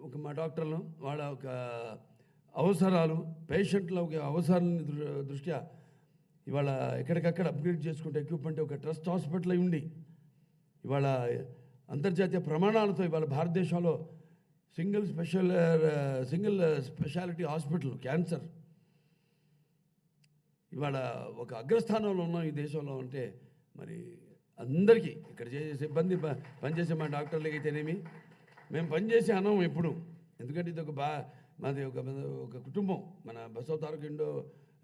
ఒక మా డాక్టర్లు వాళ్ళ ఒక అవసరాలు, పేషెంట్ల ఒక అవసరాలని దృష్ట్యా ఇవాళ ఎక్కడికక్కడ అప్గ్రేడ్ చేసుకుంటే ఎక్విప్మెంట్ ఒక ట్రస్ట్ హాస్పిటల్ అయి ఉండి ఇవాళ అంతర్జాతీయ ప్రమాణాలతో ఇవాళ భారతదేశంలో సింగిల్ స్పెషాలిటీ హాస్పిటల్ క్యాన్సర్ ఇవాళ ఒక అగ్రస్థానంలో ఉన్నాం ఈ దేశంలో. అంటే మరి అందరికీ ఇక్కడ చేసే సిబ్బంది పనిచేసే మా డాక్టర్లకి అయితేనేమి మేము పనిచేసే అనం ఎప్పుడు, ఎందుకంటే ఇది మాది ఒక కుటుంబం. మన Basava Taraka Indo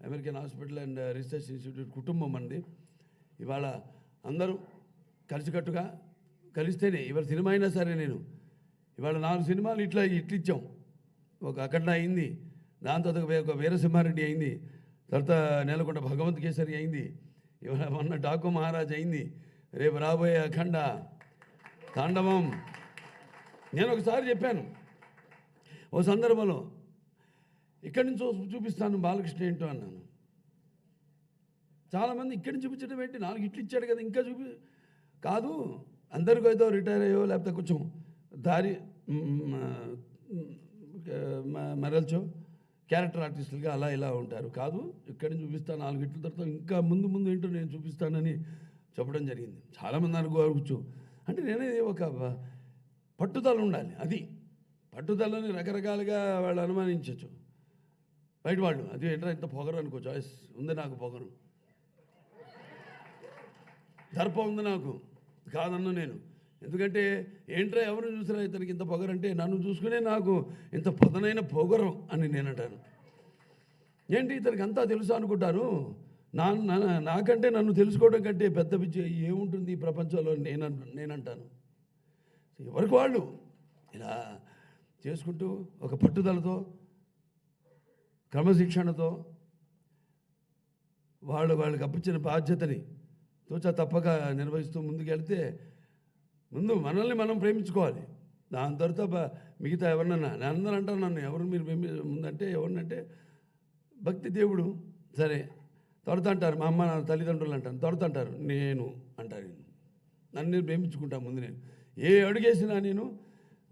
American hospital and research institute కుటుంబం మనది. ఇవాళ అందరూ కలిసికట్టుగా కలిస్తేనే ఇవాళ సినిమా అయినా సరే నేను ఇవాళ 4 సినిమాలు ఇట్లిచ్చాం. ఒక అఖండ అయింది, దాని తర్వాత ఒక వీరసింహారెడ్డి అయింది, తర్వాత నేలకొండ భగవంత్ కేసరి అయింది, ఇవాళ మొన్న డాకు మహారాజ్ అయింది, రేపు రాబోయే అఖండ తాండవం. నేను ఒకసారి చెప్పాను ఓ సందర్భంలో, ఇక్కడి నుంచి చూపిస్తాను బాలకృష్ణ ఏంటో అన్నాను. చాలామంది ఇక్కడి నుంచి చూపించడం ఏంటి, 4 ఇట్లు ఇచ్చాడు కదా ఇంకా కాదు, అందరికీ ఏదో రిటైర్ అయ్యో లేకపోతే కొంచెం దారి మరల్చో క్యారెక్టర్ ఆర్టిస్టులుగా అలా ఇలా ఉంటారు. కాదు, ఇక్కడి నుంచి చూపిస్తాను 4 ఇట్ల తర్వాత ఇంకా ముందు ఏంటో నేను చూపిస్తానని చెప్పడం జరిగింది. చాలామంది అనుకోవచ్చు, అంటే నేనే ఒక పట్టుదల ఉండాలి. అది పట్టుదలని రకరకాలుగా వాళ్ళు అనుమానించవచ్చు బయట వాళ్ళు. అది ఏంటో ఇంత పొగరు అనుకో, చాయిస్ ఉంది నాకు, పొగరు దర్పం ఉంది నాకు, కాదన్ను నేను. ఎందుకంటే ఏంట్రా ఎవరు చూసినా ఇతనికి ఇంత పొగరు అంటే నన్ను చూసుకునే నాకు ఇంత పదనైన పొగరు అని నేను అంటాను. ఏంటి ఇతనికి అంతా తెలుసు అనుకుంటారు. నాకంటే నన్ను తెలుసుకోవడం కంటే పెద్ద పిచ్చి ఏముంటుంది ఈ ప్రపంచంలో నేనంటాను. ఎవరికి వాళ్ళు ఇలా చేసుకుంటూ ఒక పట్టుదలతో క్రమశిక్షణతో వాళ్ళకి అప్పించిన బాధ్యతని తోచా తప్పక నిర్వహిస్తూ ముందుకెళ్తే ముందు మనల్ని మనం ప్రేమించుకోవాలి. దాని తర్వాత మిగతా ఎవరినన్నా అందరూ అంటారు నన్ను ఎవరు మీరు ముందంటే ఎవరినంటే భక్తి దేవుడు సరే తొడత అంటారు, మా అమ్మ నా తల్లిదండ్రులు అంటాను, తొడత అంటారు, నేను అంటారు. నన్ను నేను ప్రేమించుకుంటాను. ముందు నేను ఏ అడుగేసినా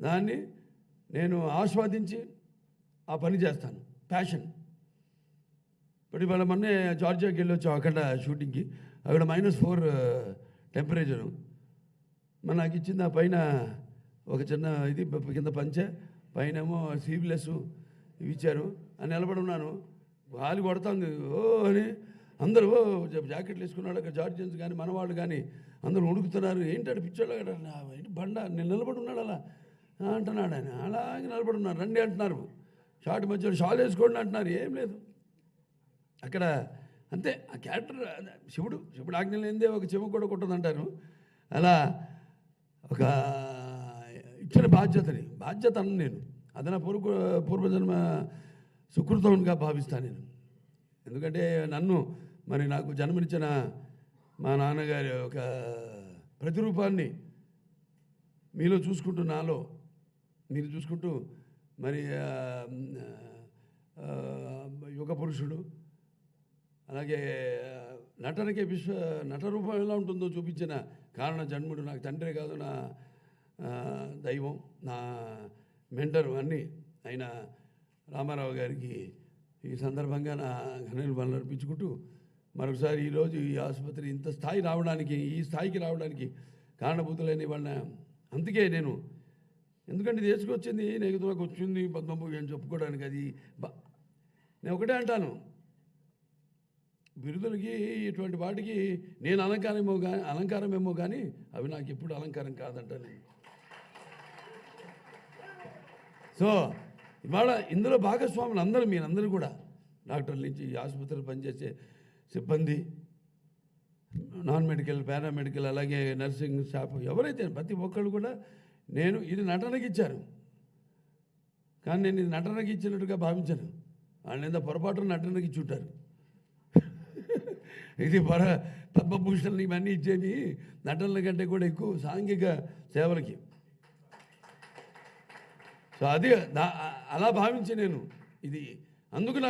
దాన్ని నేను ఆస్వాదించి ఆ పని చేస్తాను. ప్యాషన్. ఇప్పుడు ఇవాళ మొన్నే జార్జియాకి వెళ్ళొచ్చాం అక్కడ షూటింగ్కి. అక్కడ -4 టెంపరేచరు. మరి నాకు ఇచ్చింది ఆ పైన ఒక చిన్న ఇది కింద పంచ, పైనేమో స్లీవ్లెస్ ఇవి ఇచ్చారు. అని నిలబడి ఉన్నాను, గాలి కొడతాంది ఓ అని అందరూ జాకెట్లు వేసుకున్నాడు. అక్కడ జార్జియన్స్ కానీ మనవాళ్ళు కానీ అందరూ ఉడుకుతున్నారు. ఏంటాడు పిచ్చోళ్ళు ఏంటి బండ, నేను నిలబడి ఉన్నాడు అలా అంటున్నాడు ఆయన. అలాగే నిలబడి ఉన్నారు, రండి అంటున్నారు. షార్ట్ మధ్యలో షాల్ వేసుకోండి అంటున్నారు. ఏం లేదు అక్కడ, అంతే. ఆ క్యారెక్టర్ శివుడు ఆజ్ఞ లేనిదే ఒక చెమ కూడా కొట్టదంటారు. అలా ఒక ఇచ్చిన బాధ్యత అన్న నేను అది నా పూర్వజన్మ సుకృతంగా భావిస్తాను నేను. ఎందుకంటే నాకు జన్మనిచ్చిన మా నాన్నగారి ఒక ప్రతిరూపాన్ని మీలో చూసుకుంటూ, నాలో మీరు చూసుకుంటూ, మరి యుగ పురుషుడు, అలాగే నటనకే నటరూపం ఎలా ఉంటుందో చూపించిన కారణ జన్ముడు, నాకు తండ్రే కాదు నా దైవం, నా మెంటరు అన్నీ అయిన రామారావు గారికి ఈ సందర్భంగా నా ఘనలు అర్పించుకుంటూ మరొకసారి ఈరోజు ఈ ఆసుపత్రి ఇంత ఈ స్థాయికి రావడానికి కారణభూతులైన వాళ్ళ అందుకే నేను, ఎందుకంటే ఇది వేసుకొచ్చింది నాకు వచ్చింది పద్మభూషణ్ అని చెప్పుకోవడానికి. అది నేను ఒకటే అంటాను, బిరుదులకి ఇటువంటి వాటికి నేను అలంకారమేమో కానీ అవి నాకు ఎప్పుడు అలంకారం కాదంటాను. సో ఇవాళ ఇందులో భాగస్వాములు అందరూ, మీరందరూ కూడా డాక్టర్ల నుంచి ఆసుపత్రిలో పనిచేసే సిబ్బంది, నాన్ మెడికల్, పారామెడికల్, అలాగే నర్సింగ్ స్టాఫ్ ఎవరైతే ప్రతి ఒక్కళ్ళు కూడా నేను ఇది నటనకి ఇచ్చారు. కానీ నేను ఇది నటనకి ఇచ్చినట్టుగా భావించాను. వాళ్ళు ఎంత పొరపాటున నటనకి ఇచ్చి ఉంటారు. ఇది పద్మభూషణ్ ఇవన్నీ ఇచ్చేవి నటనల కంటే కూడా ఎక్కువ సాంఘిక సేవలకి. సో అది అలా భావించి నేను ఇది అందుకు నాకు